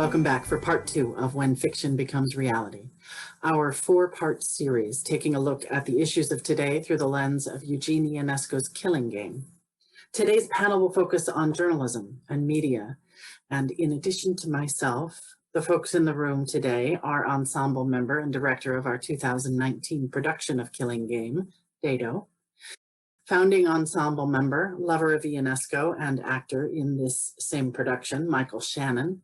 welcome back for part 2 of When Fiction Becomes Reality, our 4-part series taking a look at the issues of today through the lens of Eugene Ionesco's Killing Game. Today's panel will focus on journalism and media, and in addition to myself, the folks in the room today are Ensemble member and director of our 2019 production of Killing Game, Dado, founding Ensemble member, lover of Ionesco, and actor in this same production, Michael Shannon,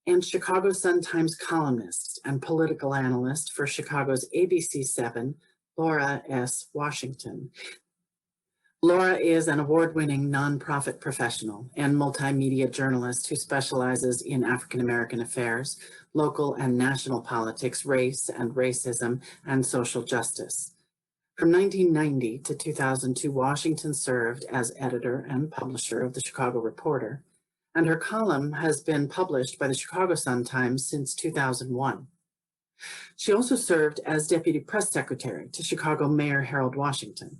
and Chicago Sun-Times columnist and political analyst for Chicago's ABC7, Laura S. Washington. Laura is an award-winning nonprofit professional and multimedia journalist who specializes in African-American affairs, local and national politics, race and racism, and social justice. From 1990 to 2002, Washington served as editor and publisher of the Chicago Reporter, and her column has been published by the Chicago Sun-Times since 2001. She also served as deputy press secretary to Chicago Mayor Harold Washington,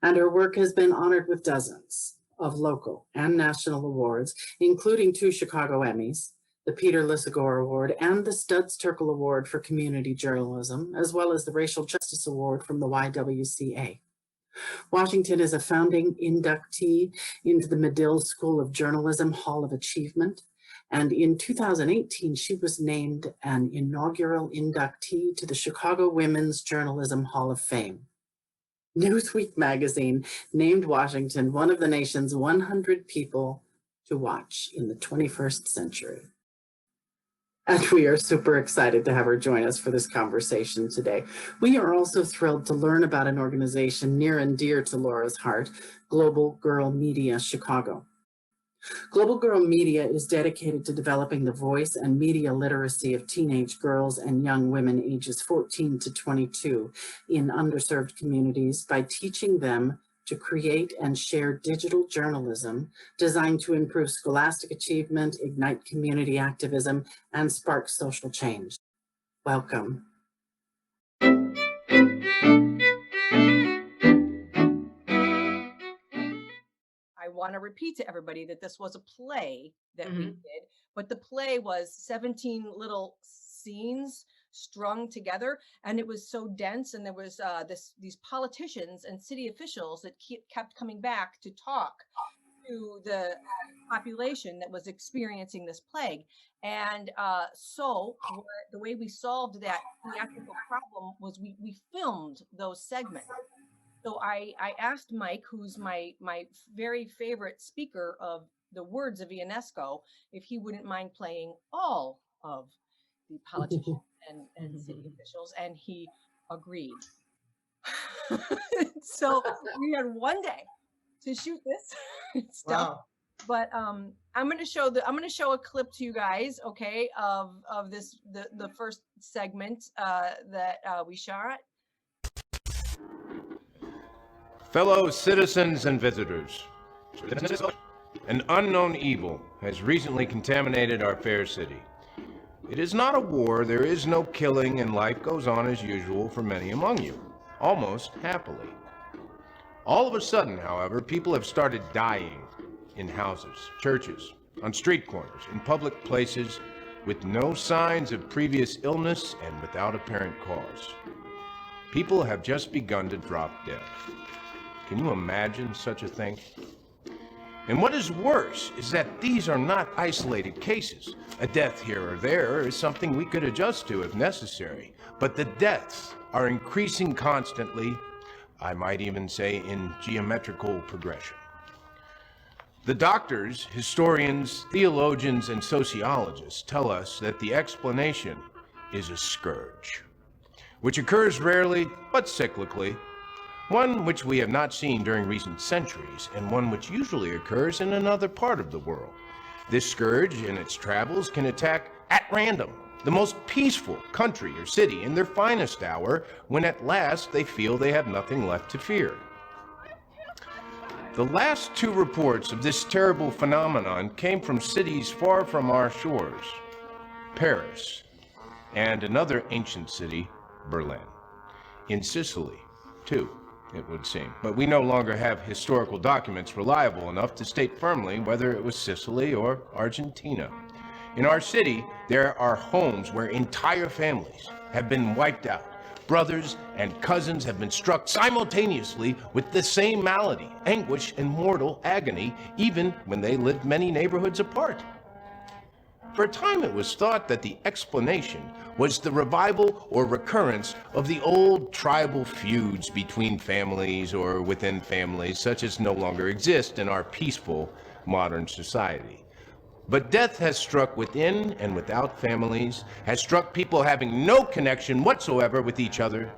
and her work has been honored with dozens of local and national awards, including 2 Chicago Emmys, the Peter Lisagor Award and the Studs Terkel Award for Community Journalism, as well as the Racial Justice Award from the YWCA. Washington is a founding inductee into the Medill School of Journalism Hall of Achievement, and in 2018, she was named an inaugural inductee to the Chicago Women's Journalism Hall of Fame. Newsweek magazine named Washington one of the nation's 100 people to watch in the 21st century. And we are super excited to have her join us for this conversation today. We are also thrilled to learn about an organization near and dear to Laura's heart, Global Girl Media Chicago. Global Girl Media is dedicated to developing the voice and media literacy of teenage girls and young women ages 14 to 22 in underserved communities by teaching them to create and share digital journalism designed to improve scholastic achievement, ignite community activism, and spark social change. Welcome. I want to repeat to everybody that this was a play that we did, but the play was 17 little scenes strung together, and it was so dense, and there was these politicians and city officials that kept coming back to talk to the population that was experiencing this plague. And so the way we solved that theatrical problem was we filmed those segments. So I asked Mike, who's my very favorite speaker of the words of Ionesco, if he wouldn't mind playing all of the politicians and city officials, and he agreed. So we had one day to shoot this stuff. Wow. But I'm going to show a clip to you guys, okay, of this the first segment that we shot. Fellow citizens and visitors, an unknown evil has recently contaminated our fair city. It is not a war, there is no killing, and life goes on as usual for many among you, almost happily. All of a sudden, however, people have started dying in houses, churches, on street corners, in public places, with no signs of previous illness and without apparent cause. People have just begun to drop dead. Can you imagine such a thing? And what is worse is that these are not isolated cases. A death here or there is something we could adjust to if necessary, but the deaths are increasing constantly, I might even say in geometrical progression. The doctors, historians, theologians, and sociologists tell us that the explanation is a scourge, which occurs rarely but cyclically, one which we have not seen during recent centuries, and one which usually occurs in another part of the world. This scourge in its travels can attack at random the most peaceful country or city in their finest hour, when at last they feel they have nothing left to fear. The last 2 reports of this terrible phenomenon came from cities far from our shores, Paris, and another ancient city, Berlin. In Sicily, too, it would seem. But we no longer have historical documents reliable enough to state firmly whether it was Sicily or Argentina. In our city, there are homes where entire families have been wiped out. Brothers and cousins have been struck simultaneously with the same malady, anguish, and mortal agony, even when they lived many neighborhoods apart. For a time, it was thought that the explanation was the revival or recurrence of the old tribal feuds between families or within families, such as no longer exist in our peaceful modern society. But death has struck within and without families, has struck people having no connection whatsoever with each other.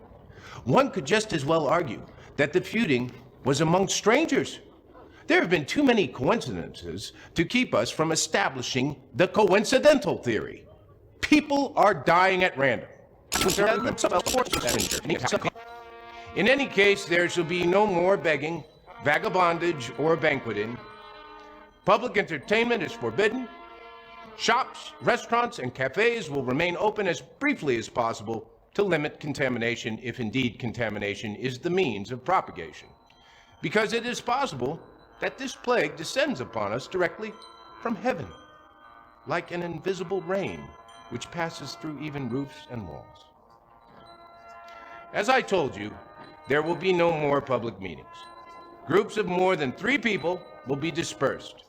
One could just as well argue that the feuding was among strangers. There have been too many coincidences to keep us from establishing the coincidental theory. People are dying at random. In any case, there shall be no more begging, vagabondage, or banqueting. Public entertainment is forbidden. Shops, restaurants, and cafes will remain open as briefly as possible to limit contamination, if indeed contamination is the means of propagation. Because it is possible that this plague descends upon us directly from heaven, like an invisible rain which passes through even roofs and walls. As I told you, there will be no more public meetings. Groups of more than 3 people will be dispersed.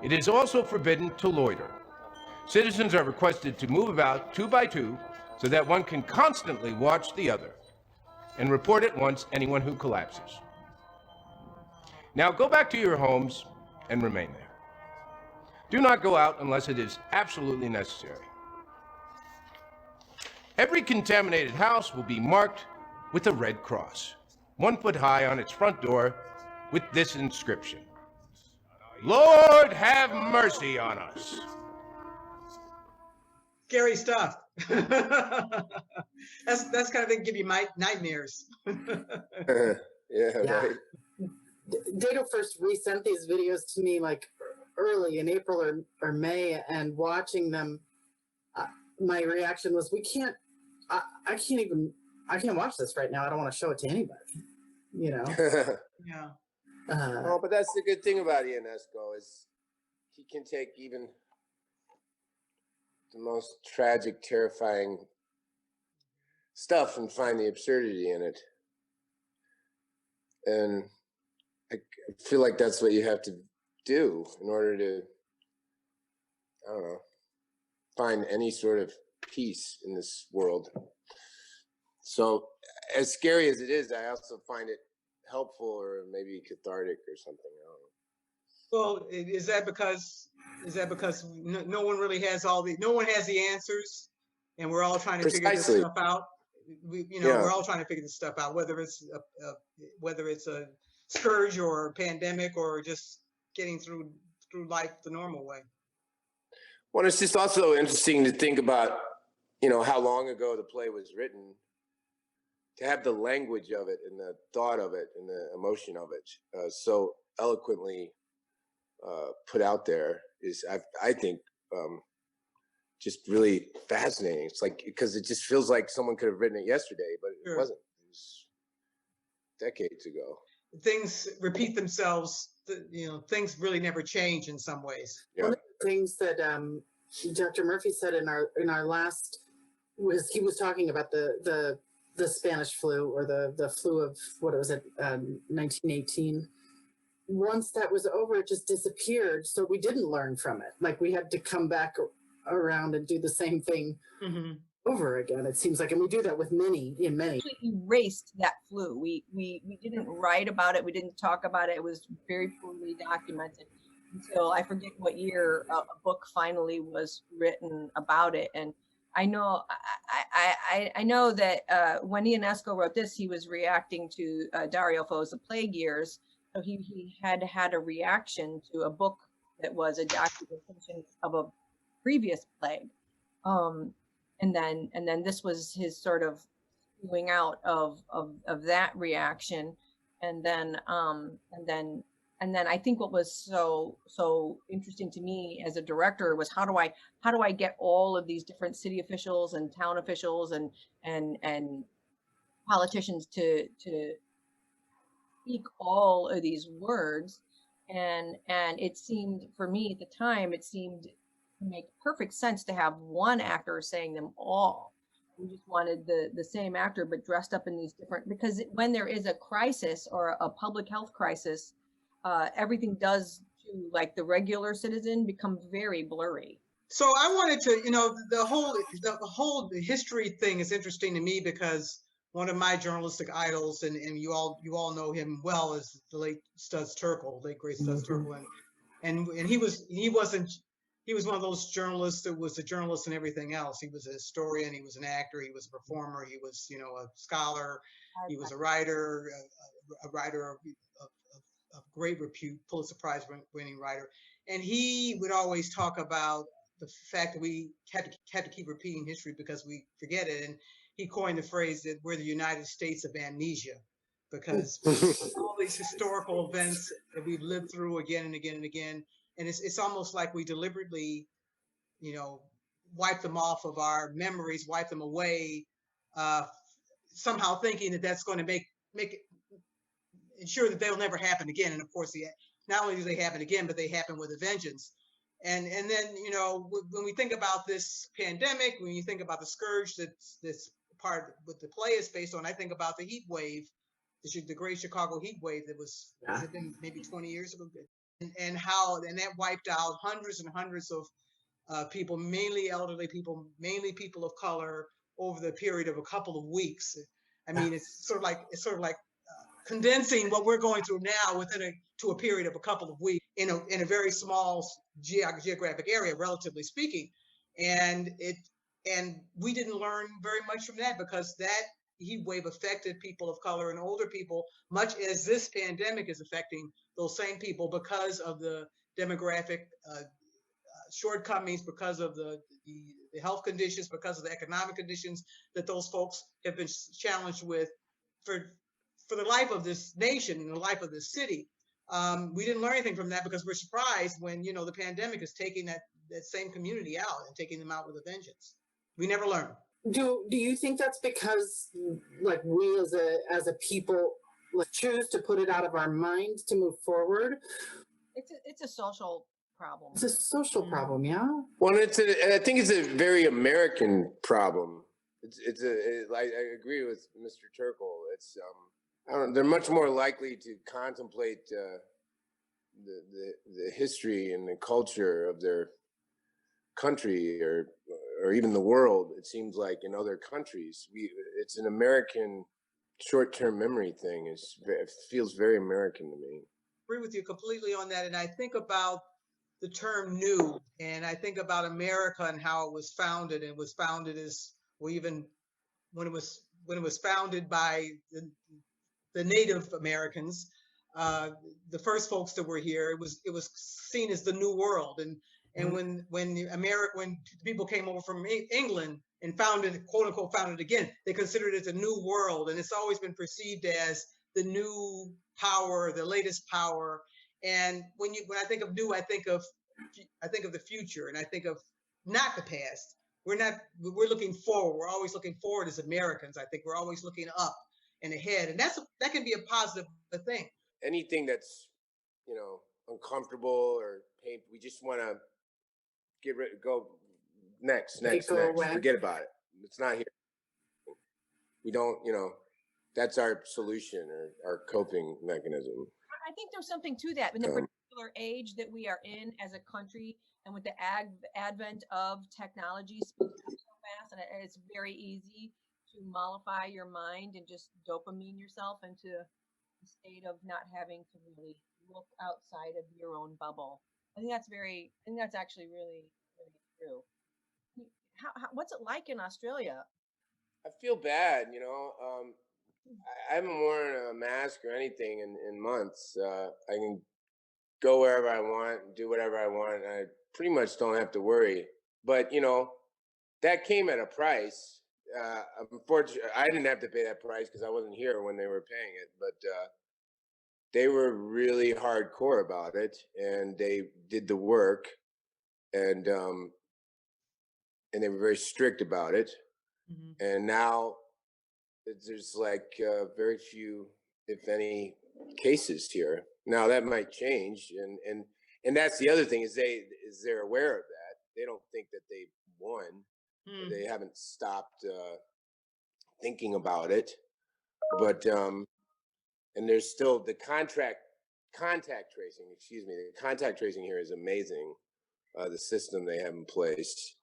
It is also forbidden to loiter. Citizens are requested to move about 2 by 2 so that one can constantly watch the other and report at once anyone who collapses. Now go back to your homes and remain there. Do not go out unless it is absolutely necessary. Every contaminated house will be marked with a red cross, 1 foot high on its front door, with this inscription: Lord, have mercy on us. Scary stuff. That's kind of thing give you nightmares. Yeah, right. Dado first resent these videos to me like early in April or May, and watching them, my reaction was, I can't watch this right now. I don't want to show it to anybody, you know? Yeah. Oh, but that's the good thing about Ionesco is he can take even the most tragic, terrifying stuff and find the absurdity in it. And I feel like that's what you have to do in order to, I don't know, find any sort of peace in this world. So as scary as it is, I also find it helpful or maybe cathartic or something. I don't know. Well, is that because no one really has no one has the answers, and we're all trying to figure this stuff out. We're all trying to figure this stuff out, whether it's a scourge or a pandemic or just getting through life the normal way. Well, it's just also interesting to think about, how long ago the play was written, to have the language of it and the thought of it and the emotion of it so eloquently put out there is, I think, just really fascinating. It's like, because it just feels like someone could have written it yesterday, but it wasn't. It was decades ago. Things repeat themselves. Things really never change in some ways. Yeah. One of the things that Dr. Murphy said in our last was, he was talking about the Spanish flu, or the flu of, 1918. Once that was over, it just disappeared. So we didn't learn from it. Like, we had to come back around and do the same thing over again. It seems like, and we do that with many. We erased that flu. We didn't write about it. We didn't talk about it. It was very poorly documented until, I forget what year, a book finally was written about it. And I know that when Ionesco wrote this, he was reacting to Dario Fo's The Plague Years. So he had a reaction to a book that was a documentation of a previous plague. And then this was his sort of spewing out of that reaction. And then I think what was so interesting to me as a director was, how do I get all of these different city officials and town officials and politicians to speak all of these words, and it seemed, for me at the time, it seemed make perfect sense to have one actor saying them all. We just wanted the same actor, but dressed up in these different, because when there is a crisis or a public health crisis, everything does to like the regular citizen become very blurry. So I wanted to, the whole history thing is interesting to me because one of my journalistic idols, and you all know him well, is the late Studs Terkel, late great Studs Terkel, and he was one of those journalists that was a journalist and everything else. He was a historian, he was an actor, he was a performer, he was a scholar, he was a writer of great repute, Pulitzer Prize winning writer, and he would always talk about the fact that we had to keep repeating history because we forget it. And he coined the phrase that we're the United States of amnesia, because all these historical events that we've lived through again and again and again, and it's almost like we deliberately, wipe them off of our memories, wipe them away, somehow thinking that that's going to make it ensure that they'll never happen again. And of course, not only do they happen again, but they happen with a vengeance. And then, when we think about this pandemic, when you think about the scourge that's part what the play is based on, I think about the heat wave, the Great Chicago heat wave that has it been maybe 20 years ago, and that wiped out hundreds and hundreds of people, mainly elderly people, mainly people of color, over the period of a couple of weeks. I mean, it's sort of like condensing what we're going through now to a period of a couple of weeks in a very small geographic area, relatively speaking, and we didn't learn very much from that, because that heat wave affected people of color and older people, much as this pandemic is affecting those same people because of the demographic shortcomings, because of the health conditions, because of the economic conditions that those folks have been challenged with for the life of this nation and the life of this city. We didn't learn anything from that because we're surprised when, the pandemic is taking that same community out and taking them out with a vengeance. We never learn. Do you think that's because, like, we as a people choose to put it out of our minds to move forward? It's a social problem. It's a social problem, yeah. Well, I think it's a very American problem. I agree with Mr. Terkel. It's they're much more likely to contemplate the history and the culture of their country or even the world. It seems like in other countries, it's an American short-term memory thing. It feels very American to me. I agree with you completely on that, and I think about the term "new," and I think about America and how it was founded. And it was founded as, well, even when it was founded by the Native Americans, the first folks that were here, it was seen as the New World. And when people came over from England and founded, quote unquote, founded again, they considered it a new world, and it's always been perceived as the new power, the latest power. And when I think of new, I think of the future, and I think of not the past. We're looking forward. We're always looking forward as Americans. I think we're always looking up and ahead, and that can be a positive thing. Anything that's uncomfortable or painful, we just want to go next, forget about it. It's not here. We don't, that's our solution or our coping mechanism. I think there's something to that in the particular age that we are in as a country, and with the advent of technology speeding up so fast, and it's very easy to mollify your mind and just dopamine yourself into a state of not having to really look outside of your own bubble. I think that's actually really, really true. What's it like in Australia? I feel bad, I haven't worn a mask or anything in months. I can go wherever I want, do whatever I want. I pretty much don't have to worry. But, that came at a price. Unfortunately, I didn't have to pay that price because I wasn't here when they were paying it. But they were really hardcore about it, and they did the work, and they were very strict about it. Mm-hmm. And now there's very few, if any, cases here. Now that might change, and that's the other thing is they're aware of that, they don't think that they won. Hmm. They haven't stopped thinking about it. But and there's still the contact tracing. Excuse me, the contact tracing here is amazing. The system they have in place.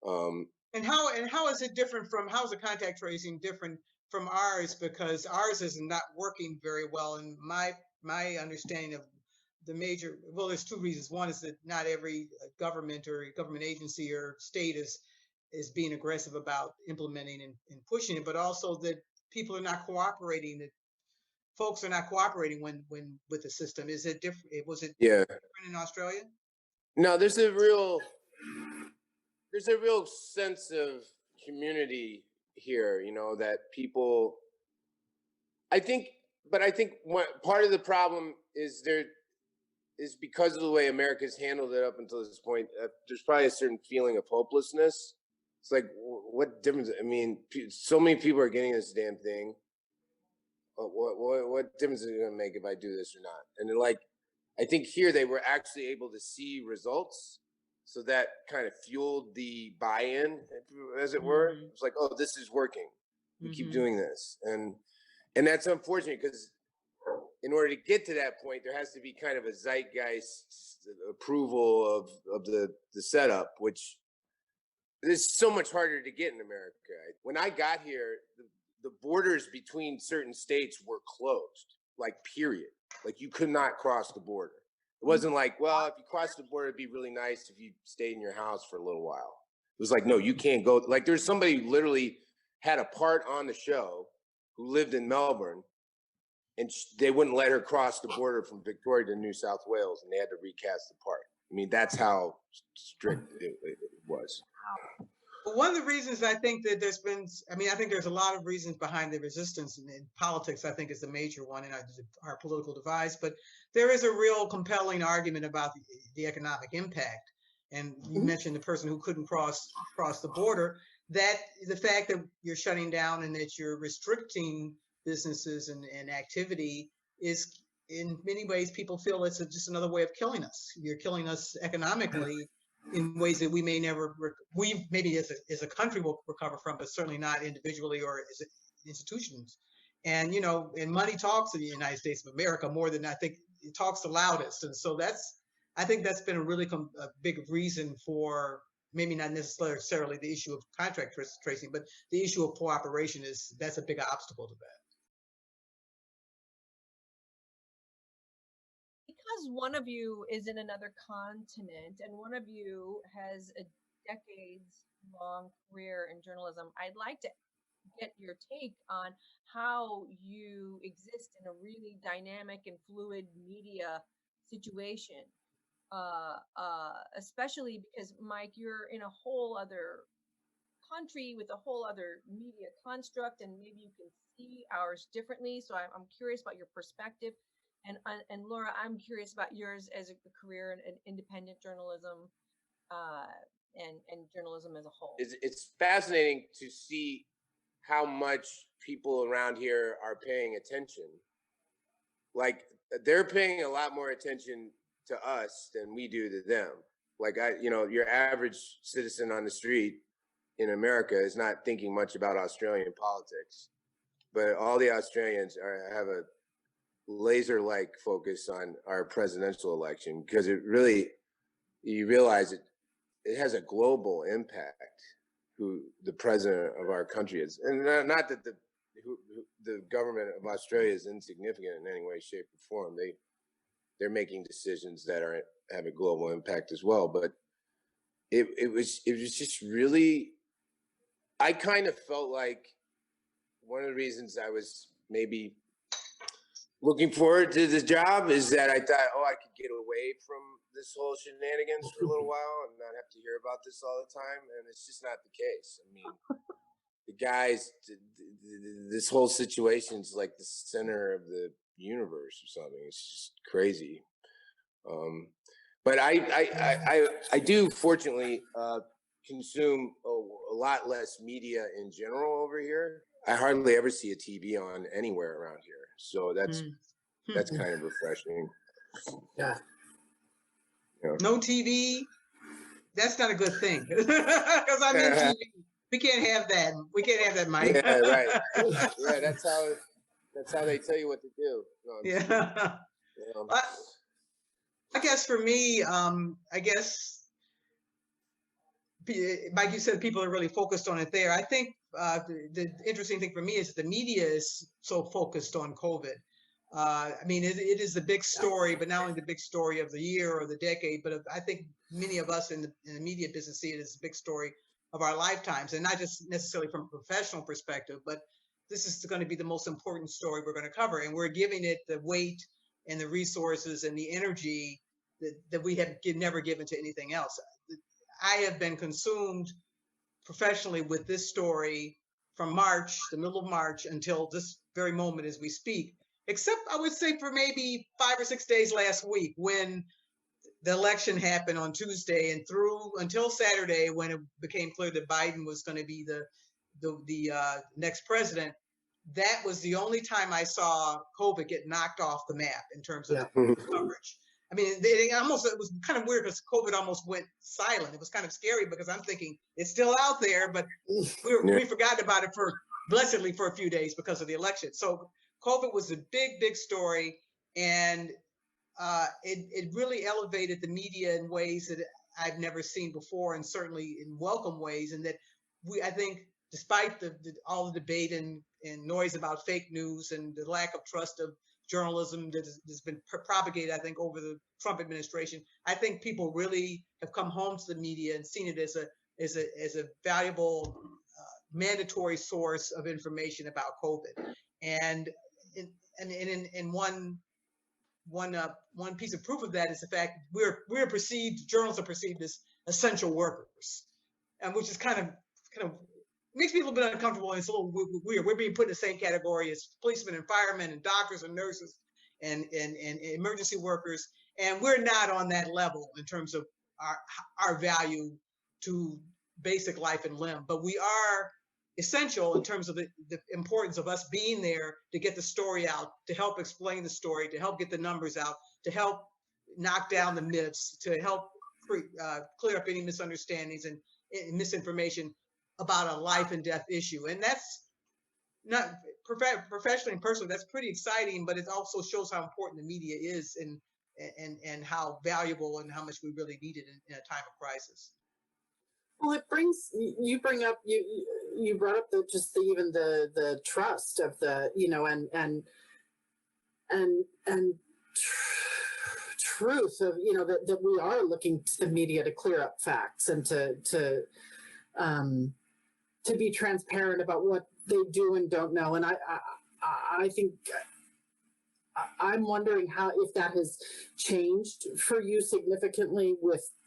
And how is it different from, how is the contact tracing different from ours? Because ours is not working very well. And my understanding of the major, well, there's two reasons. One is that not every government or government agency or state is being aggressive about implementing and pushing it, but also that people are not cooperating. That folks are not cooperating when with the system. Is it different? Was it different in Australia? No, there's a real sense of community here, you know, that people, I think part of the problem is because of the way America's handled it up until this point, there's probably a certain feeling of hopelessness. It's like, what difference? I mean, so many people are getting this damn thing. What difference is it going to make if I do this or not? And they're like, I think here they were actually able to see results. So that kind of fueled the buy-in, as it were. It's like, oh, this is working. We keep doing this. And that's unfortunate, because in order to get to that point, there has to be kind of a zeitgeist approval of the setup, which is so much harder to get in America. When I got here, the borders between certain states were closed, like, period. Like, you could not cross the border. It wasn't like, well, if you cross the border, it'd be really nice if you stayed in your house for a little while. It was like, no, you can't go. Like, there's somebody who literally had a part on the show who lived in Melbourne, and they wouldn't let her cross the border from Victoria to New South Wales, and they had to recast the part. I mean, that's how strict it was. Well, one of the reasons I think that there's been, I mean, I think there's a lot of reasons behind the resistance in politics. I think is the major one in our political device, but there is a real compelling argument about the economic impact. And you mentioned the person who couldn't cross the border, that the fact that you're shutting down and that you're restricting businesses and activity is, in many ways, people feel it's just another way of killing us. You're killing us economically in ways that we may never, we maybe as a country will recover from, but certainly not individually or as institutions. And, you know, and money talks in the United States of America more than I think it talks the loudest. And so I think that's been a really a big reason for maybe not necessarily the issue of contract tracing, but the issue of cooperation that's a big obstacle to that. Because one of you is in another continent and one of you has a decades-long career in journalism, I'd like to get your take on how you exist in a really dynamic and fluid media situation, especially because, Mike, you're in a whole other country with a whole other media construct, and maybe you can see ours differently. So I'm curious about your perspective. And Laura, I'm curious about yours as a career in independent journalism and journalism as a whole. It's fascinating to see how much people around here are paying attention. Like, they're paying a lot more attention to us than we do to them. Like, your average citizen on the street in America is not thinking much about Australian politics, but all the Australians have a laser-like focus on our presidential election, because it really, you realize it has a global impact who the president of our country is. And not that the government of Australia is insignificant in any way, shape, or form. They're making decisions that have a global impact as well. But it was just really, I kind of felt like one of the reasons I was maybe looking forward to this job is that I thought, I could get away from this whole shenanigans for a little while and not have to hear about this all the time. And it's just not the case. I mean, the guys, this whole situation is like the center of the universe or something. It's just crazy. But I do fortunately consume a lot less media in general over here. I hardly ever see a TV on anywhere around here. So that's kind of refreshing. Yeah. No TV, that's not a good thing because I'm in TV. We can't have that. We can't have that, Mike. Yeah, right. Yeah, that's how they tell you what to do. No, yeah. You know. I guess for me, I guess, like you said, people are really focused on it there. I think the interesting thing for me is the media is so focused on COVID. I mean, it is the big story, but not only the big story of the year or the decade, but I think many of us in the media business see it as a big story of our lifetimes, and not just necessarily from a professional perspective, but this is going to be the most important story we're going to cover, and we're giving it the weight and the resources and the energy that we have never given to anything else. I have been consumed professionally with this story from March, the middle of March, until this very moment as we speak, except I would say for maybe 5 or 6 days last week when the election happened on Tuesday and through until Saturday when it became clear that Biden was going to be the next president. That was the only time I saw COVID get knocked off the map in terms of coverage. I mean, it was kind of weird because COVID almost went silent. It was kind of scary because I'm thinking it's still out there, but we forgot about it blessedly for a few days because of the election. So COVID was a big, big story, and it really elevated the media in ways that I've never seen before, and certainly in welcome ways. And that I think, despite all the debate and noise about fake news and the lack of trust of journalism that has been propagated, I think, over the Trump administration, I think people really have come home to the media and seen it as a valuable, mandatory source of information about COVID. And in one piece of proof of that is the fact journalists are perceived as essential workers, and which is kind of makes me a little bit uncomfortable, and it's a little weird. We're being put in the same category as policemen and firemen and doctors and nurses and emergency workers, and we're not on that level in terms of our value to basic life and limb. But we are essential in terms of the importance of us being there to get the story out, to help explain the story, to help get the numbers out, to help knock down the myths, to help clear up any misunderstandings and misinformation about a life and death issue. And that's not professionally and personally, that's pretty exciting, but it also shows how important the media is and how valuable and how much we really need it in a time of crisis. Well, you bring up, you brought up even the trust of the, and truth of, that we are looking to the media to clear up facts and to be transparent about what they do and don't know. And I think I'm wondering if that has changed for you significantly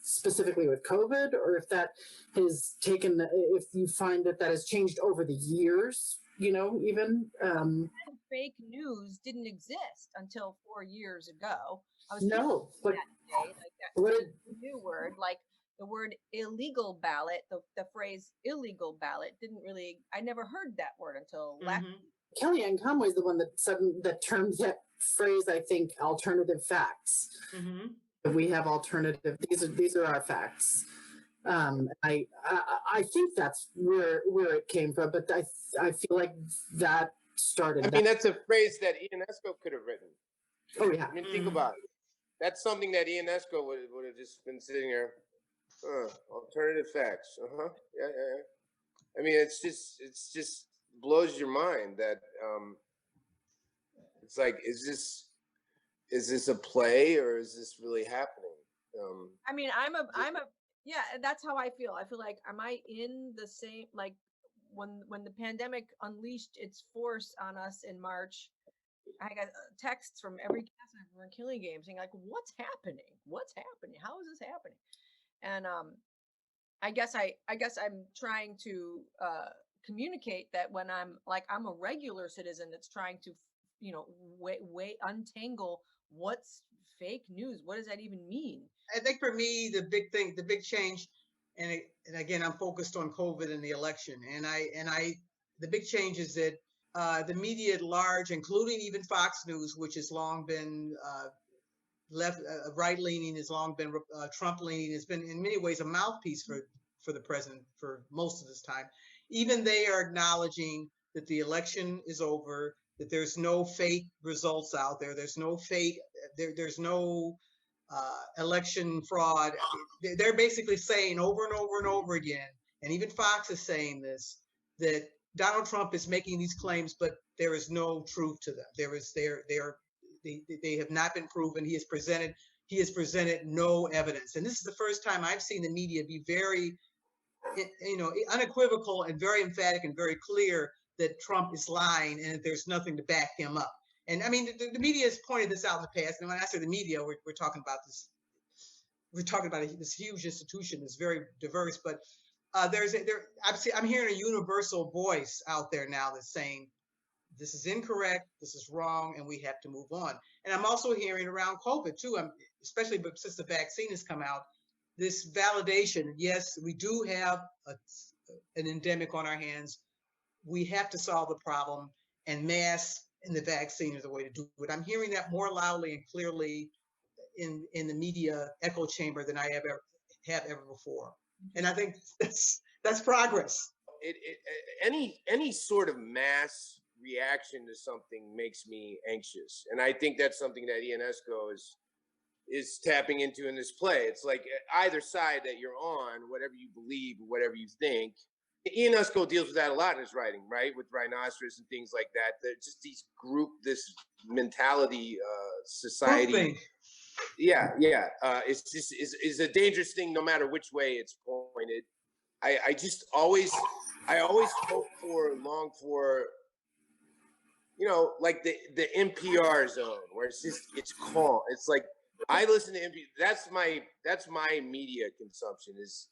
specifically with COVID, or if that has if you find that has changed over the years, even. Fake news didn't exist until 4 years ago. But that day, like that new word, like the word illegal ballot, the phrase illegal ballot I never heard that word until last week. Kellyanne Conway's the one that termed that phrase, I think, alternative facts. We have alternative, these are our facts. I think that's where it came from, but I feel like that started. I mean, that's a phrase that Ionesco could have written. Oh yeah. I mean, think about it. That's something that Ionesco would have just been sitting there. Alternative facts. Yeah. I mean, it's just blows your mind that it's like, is this a play or is this really happening? I mean, yeah, that's how I feel. I feel like, am I in the same, like when the pandemic unleashed its force on us in March, I got texts from every cast member in Killing Games saying, like, what's happening? What's happening? How is this happening? And I guess I'm trying to communicate that when I'm a regular citizen that's trying to, untangle what's fake news. What does that even mean? I think for me, the big change, and again, I'm focused on COVID and the election, and the big change is that the media at large, including even Fox News, which has long been left, right leaning has long been Trump leaning, has been in many ways a mouthpiece for the president for most of this time. Even they are acknowledging that the election is over, that there's no fake results out there. There's no fake, there's no election fraud. They're basically saying over and over and over again, and even Fox is saying this, that Donald Trump is making these claims, but there is no truth to them. They have not been proven. He has presented no evidence. And this is the first time I've seen the media be very, unequivocal and very emphatic and very clear that Trump is lying and that there's nothing to back him up. And I mean, the media has pointed this out in the past. And when I say the media, we're talking about this. We're talking about this huge institution that's very diverse. But I'm hearing a universal voice out there now that's saying this is incorrect, this is wrong, and we have to move on. And I'm also hearing around COVID too, especially since the vaccine has come out, this validation. Yes, we do have an endemic on our hands. We have to solve the problem, and masks and the vaccine is the way to do it. I'm hearing that more loudly and clearly in the media echo chamber than I have ever before. And I think that's progress. Any sort of mass reaction to something makes me anxious, and I think that's something that Ionesco is tapping into in this play. It's like either side that you're on, whatever you believe, whatever you think. Ionesco deals with that a lot in his writing, right? With rhinoceros and things like that. They're just this mentality, society. Yeah. It's just is a dangerous thing, no matter which way it's pointed. I always hope for, long for, like the NPR zone where it's calm. It's like I listen to NPR. That's my media consumption. Is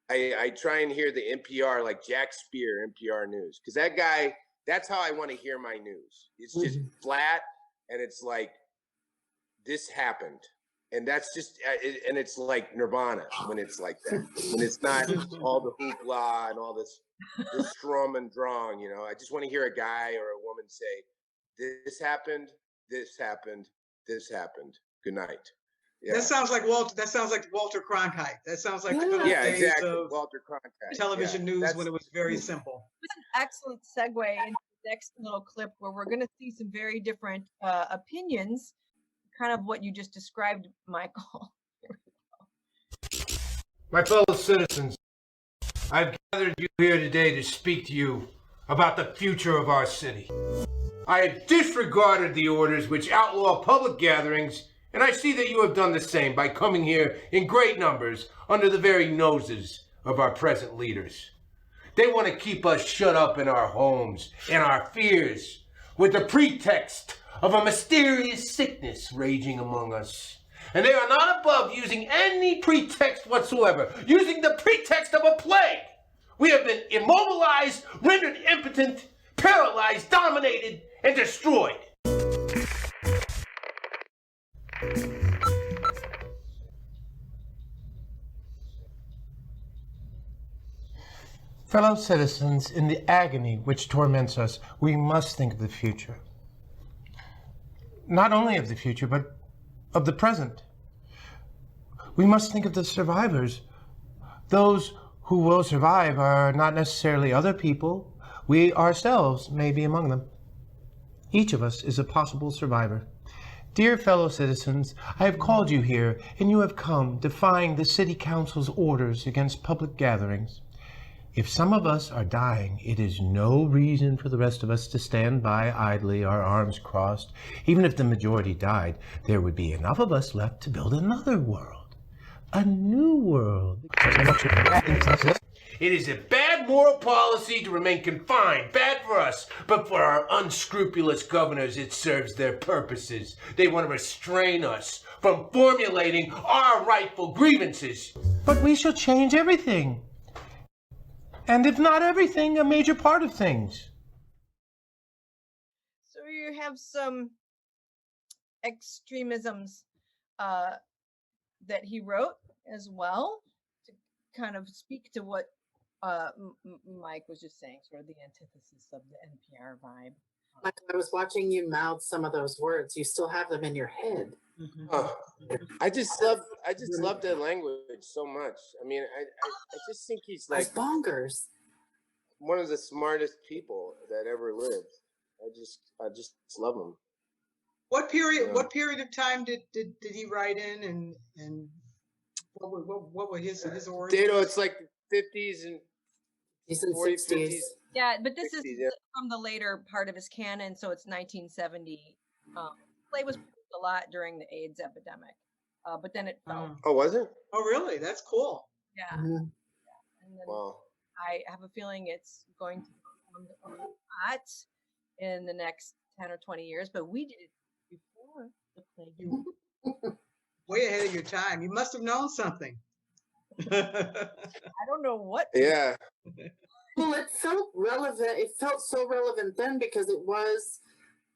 I try and hear the NPR, like Jack Spear, NPR News, because that guy. That's how I want to hear my news. It's just flat, and it's like this happened. And that's just, and it's like Nirvana when it's like that. When it's not all the hoopla and all this strum and drong, I just want to hear a guy or a woman say, this happened, this happened, this happened. Good night. Yeah. That sounds like Walter Cronkite. That sounds like the days exactly. of Walter Cronkite. television news when it was very simple. It's an excellent segue into the next little clip where we're going to see some very different opinions, kind of what you just described, Michael. Here we go. My fellow citizens, I've gathered you here today to speak to you about the future of our city. I have disregarded the orders which outlaw public gatherings, and I see that you have done the same by coming here in great numbers under the very noses of our present leaders. They want to keep us shut up in our homes and our fears with the pretext of a mysterious sickness raging among us. And they are not above using any pretext whatsoever, using the pretext of a plague. We have been immobilized, rendered impotent, paralyzed, dominated, and destroyed. Fellow citizens, in the agony which torments us, we must think of the future. Not only of the future, but of the present. We must think of the survivors. Those who will survive are not necessarily other people. We ourselves may be among them. Each of us is a possible survivor. Dear fellow citizens, I have called you here, and you have come defying the City Council's orders against public gatherings. If some of us are dying, it is no reason for the rest of us to stand by idly, our arms crossed. Even if the majority died, there would be enough of us left to build another world. A new world. It is a bad moral policy to remain confined. Bad for us, but for our unscrupulous governors, it serves their purposes. They want to restrain us from formulating our rightful grievances. But we shall change everything. And if not everything, a major part of things. So you have some extremisms that he wrote as well, to kind of speak to what Mike was just saying, sort of the antithesis of the NPR vibe. Michael, I was watching you mouth some of those words. You still have them in your head. Oh, I just love that language so much. I mean, I just think he's like bonkers. One of the smartest people that ever lived. I just love him. What period? What period of time did he write in, and what were his origins? Dado, it's like 50s and 40s, 50s. Yeah, but this 60s, is from the later part of his canon, so it's 1970. Play was produced a lot during the AIDS epidemic, but then it fell. Oh, was it? Oh, really? That's cool. Yeah. Mm-hmm. And then wow. I have a feeling it's going to become hot in the next 10 or 20 years, but we did it before the plague. Way ahead of your time. You must have known something. I don't know what. Yeah. Well, it felt relevant. It felt so relevant then because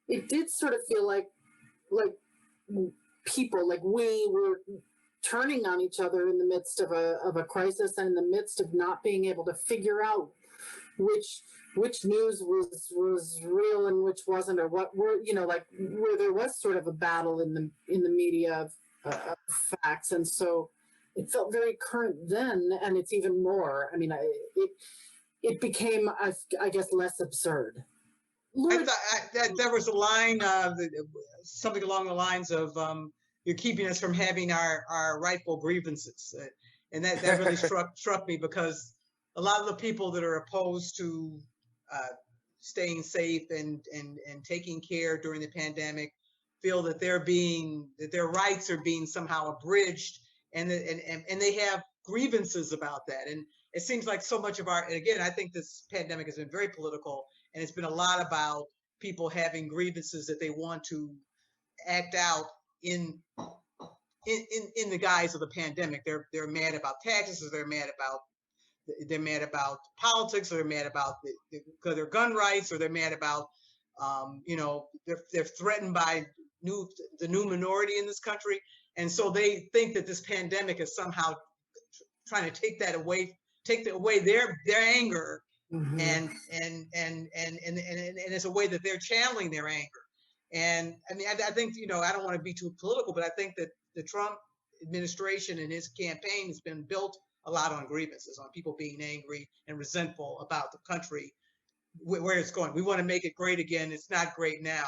it did sort of feel like people, like we were turning on each other in the midst of a crisis and in the midst of not being able to figure out which news was real and which wasn't, or what were, like where there was sort of a battle in the media of facts. And so it felt very current then, and it's even more. I mean, it became, I guess, less absurd. I thought that there was a line, something along the lines of, "You're keeping us from having our rightful grievances," and that really struck me, because a lot of the people that are opposed to staying safe and taking care during the pandemic feel that that their rights are being somehow abridged, and they have grievances about that. And it seems like so much of and again, I think this pandemic has been very political, and it's been a lot about people having grievances that they want to act out in the guise of the pandemic. They're mad about taxes, or they're mad about politics, or they're mad about their gun rights, or they're mad about they're threatened by the new minority in this country, and so they think that this pandemic is somehow trying to take away their anger. Mm-hmm. and it's a way that they're channeling their anger. And I mean, I think, I don't want to be too political, but I think that the Trump administration and his campaign has been built a lot on grievances, on people being angry and resentful about the country, where it's going. We want to make it great again. It's not great now.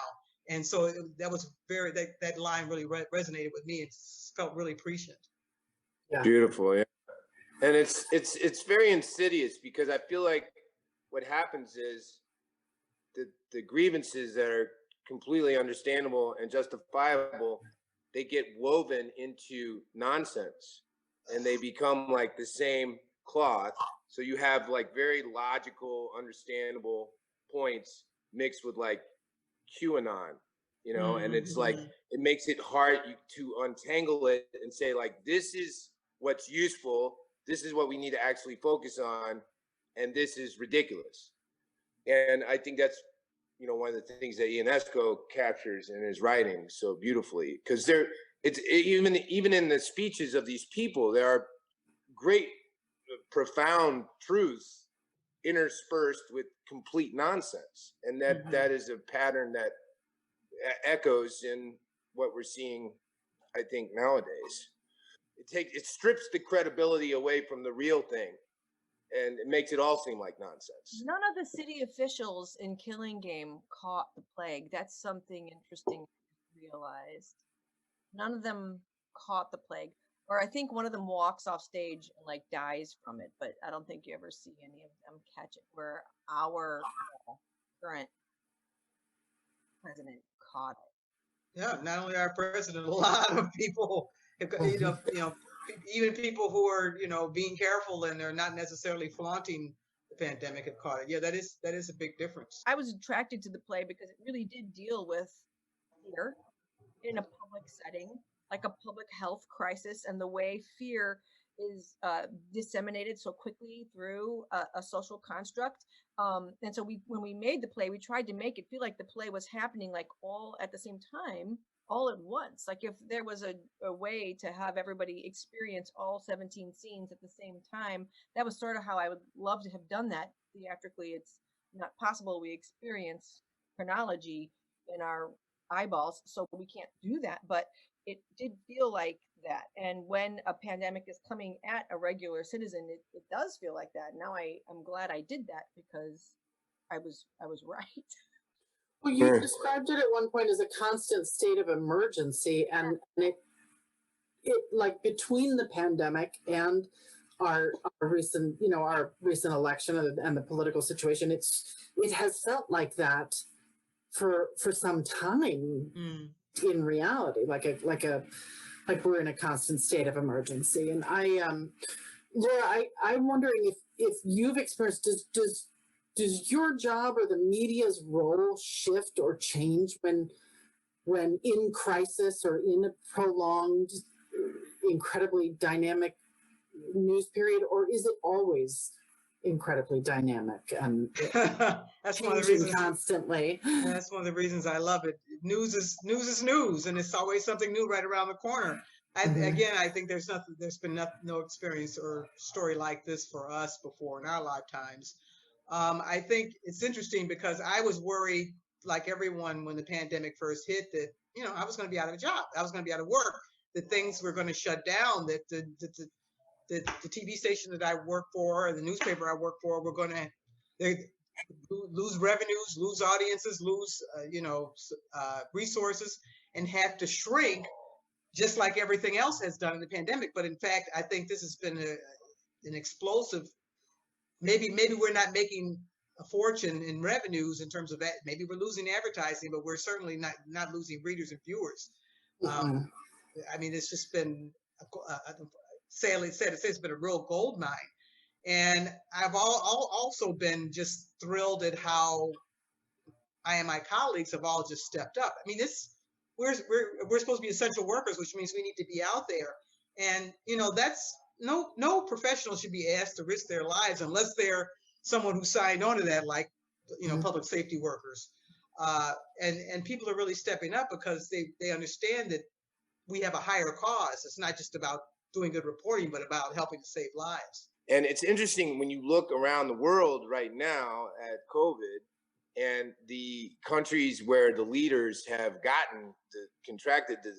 And so that was that line really resonated with me. It felt really prescient. Yeah. Beautiful. Yeah. And it's very insidious, because I feel like what happens is the grievances that are completely understandable and justifiable, they get woven into nonsense, and they become like the same cloth. So you have like very logical, understandable points mixed with like QAnon, mm-hmm. And it's like, it makes it hard to untangle it and say, like, this is what's useful, this is what we need to actually focus on, and this is ridiculous. And I think that's, one of the things that Ionesco captures in his writing so beautifully, because even in the speeches of these people, there are great, profound truths interspersed with complete nonsense, and that is a pattern that echoes in what we're seeing, I think, nowadays. It strips the credibility away from the real thing, and it makes it all seem like nonsense. None of the city officials in Killing Game caught the plague. That's something interesting to realize. None of them caught the plague. Or I think one of them walks off stage and like dies from it, but I don't think you ever see any of them catch it, where our current president caught it. Yeah, not only our president, a lot of people, even people who are, being careful and they're not necessarily flaunting the pandemic have caught it. Yeah, that is a big difference. I was attracted to the play because it really did deal with fear in a public setting, like a public health crisis, and the way fear is disseminated so quickly through a social construct. And so when we made the play, we tried to make it feel like the play was happening like all at the same time, all at once. Like if there was a way to have everybody experience all 17 scenes at the same time, that was sort of how I would love to have done that. Theatrically, it's not possible. We experience chronology in our eyeballs, so we can't do that. But it did feel like that. And when a pandemic is coming at a regular citizen, it does feel like that. Now I'm glad I did that because I was right. Well, you described it at one point as a constant state of emergency, and it like between the pandemic and our recent, our recent election and the political situation, it has felt like that for some time in reality, like we're in a constant state of emergency. And Laura, I'm wondering if you've experienced, does your job or the media's role shift or change when in crisis or in a prolonged, incredibly dynamic news period, or is it always incredibly dynamic and that's one of the reasons constantly? That's one of the reasons I love it. News is news, and it's always something new right around the corner. Again, I think there's been no experience or story like this for us before in our lifetimes. I think it's interesting because I was worried, like everyone, when the pandemic first hit, that I was going to be out of a job, I was going to be out of work, that things were going to shut down, that the TV station that I work for, or the newspaper I work for, were going to lose revenues, lose audiences, lose resources, and have to shrink, just like everything else has done in the pandemic. But in fact, I think this has been an explosive. Maybe we're not making a fortune in revenues in terms of that. Maybe we're losing advertising, but we're certainly not losing readers and viewers. I mean, it's just been, sadly said, it's been a real gold mine. And I've also been just thrilled at how I and my colleagues have all just stepped up. I mean, we're supposed to be essential workers, which means we need to be out there. And that's no professional should be asked to risk their lives unless they're someone who signed on to that, like public safety workers. And people are really stepping up because they understand that we have a higher cause. It's not just about doing good reporting, but about helping to save lives. And it's interesting when you look around the world right now at COVID and the countries where the leaders have contracted the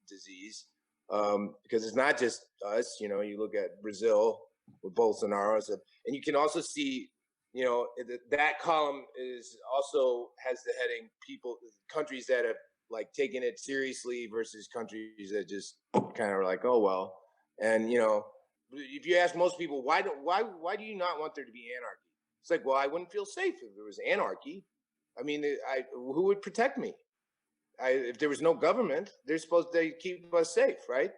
disease, because it's not just us. You look at Brazil with Bolsonaro, and you can also see, that column has the heading countries that have like taken it seriously versus countries that just kind of are like, oh well. And if you ask most people, why do you not want there to be anarchy? It's like, well, I wouldn't feel safe if there was anarchy. I mean, who would protect me? If there was no government, they're supposed to keep us safe, right?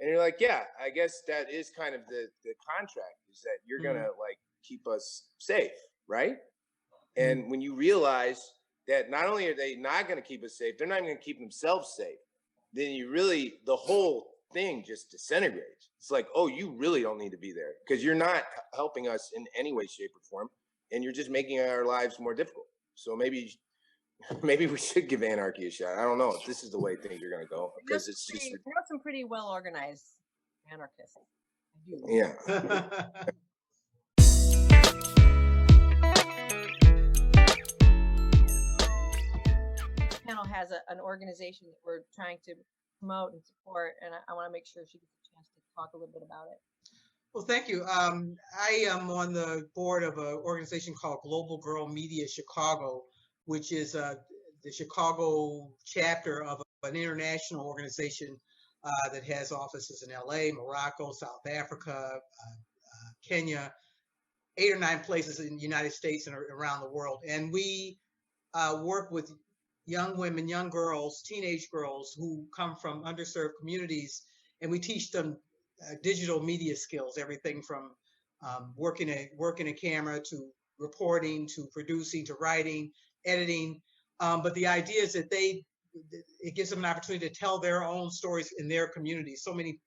And you're like, yeah, I guess that is kind of the contract, is that you're gonna like keep us safe, right? And when you realize that not only are they not gonna keep us safe, they're not even gonna keep themselves safe, then the whole thing just disintegrates. It's like, oh, you really don't need to be there because you're not helping us in any way, shape, or form, and you're just making our lives more difficult. So maybe we should give anarchy a shot. I don't know if this is the way things are going to go, because it's just some pretty well organized anarchists. Yeah. The panel has an organization that we're trying to promote and support, and I want to make sure she gets a chance to talk a little bit about it. Well, thank you. I am on the board of an organization called Global Girl Media Chicago, which is the Chicago chapter of an international organization that has offices in LA, Morocco, South Africa, Kenya, 8 or 9 places in the United States and around the world. And we work with young women, young girls, teenage girls who come from underserved communities, and we teach them digital media skills, everything from working a camera to reporting to producing to writing, editing. But the idea is that it gives them an opportunity to tell their own stories in their communities. So many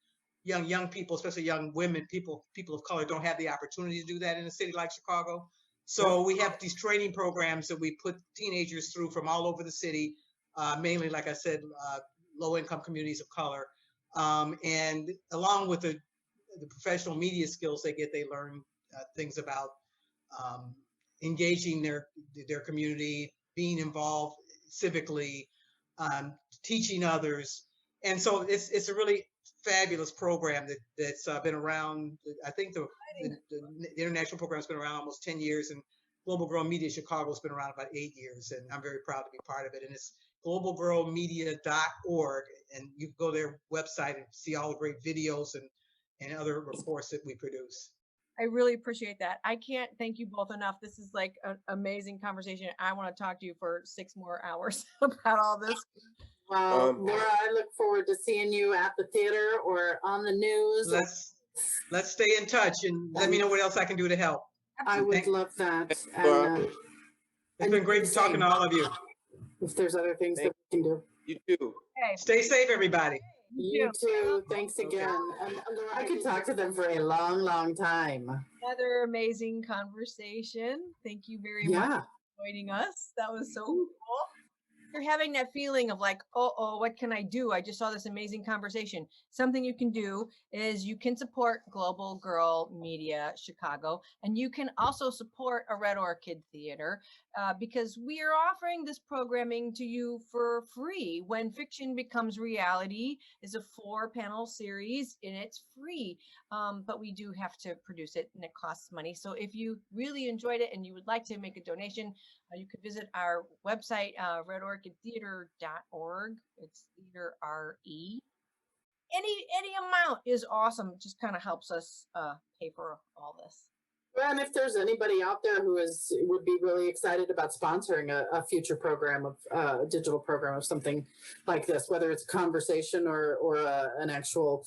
young people, especially young women, people of color, don't have the opportunity to do that in a city like Chicago. So we have these training programs that we put teenagers through from all over the city, mainly, like I said, low-income communities of color. And along with the professional media skills they get, they learn things about engaging their community, being involved civically, teaching others, And so it's a really fabulous program that's been around. I think the international program has been around almost 10 years, and Global Girl Media Chicago has been around about 8 years, and I'm very proud to be part of it. And it's globalgirlmedia.org, and you can go to their website and see all the great videos and other reports that we produce. I really appreciate that. I can't thank you both enough. This is like an amazing conversation. I want to talk to you for 6 more hours about all this. Well, Laura, I look forward to seeing you at the theater or on the news. Let's stay in touch and let me know what else I can do to help. I would love that. It's been great talking to all of you. If there's other things that we can do. You too. Okay. Stay safe, everybody. You too. Thanks again. And Laura, I could talk to them for a long, long time. Another amazing conversation. Thank you very much for joining us. That was so cool. You're having that feeling of like, oh, what can I do? I just saw this amazing conversation. Something you can do is you can support Global Girl Media Chicago, and you can also support A Red Orchid Theater because we are offering this programming to you for free. When Fiction Becomes Reality is a 4-panel series, and it's free, but we do have to produce it, and it costs money. So if you really enjoyed it and you would like to make a donation, you could visit our website, redorchidtheater.org. It's theater R-E. Any amount is awesome. It just kind of helps us pay for all this. Well, and if there's anybody out there who would be really excited about sponsoring a future program of a digital program of something like this, whether it's a conversation or an actual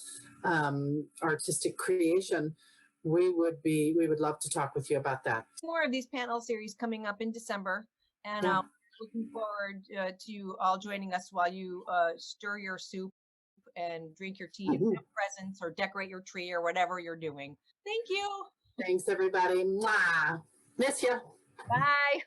artistic creation, we would love to talk with you about that. More of these panel series coming up in December, and looking forward to you all joining us while you stir your soup and drink your tea and have presents or decorate your tree or whatever you're doing. Thank you. Thanks, everybody. Mwah. Miss you. Bye.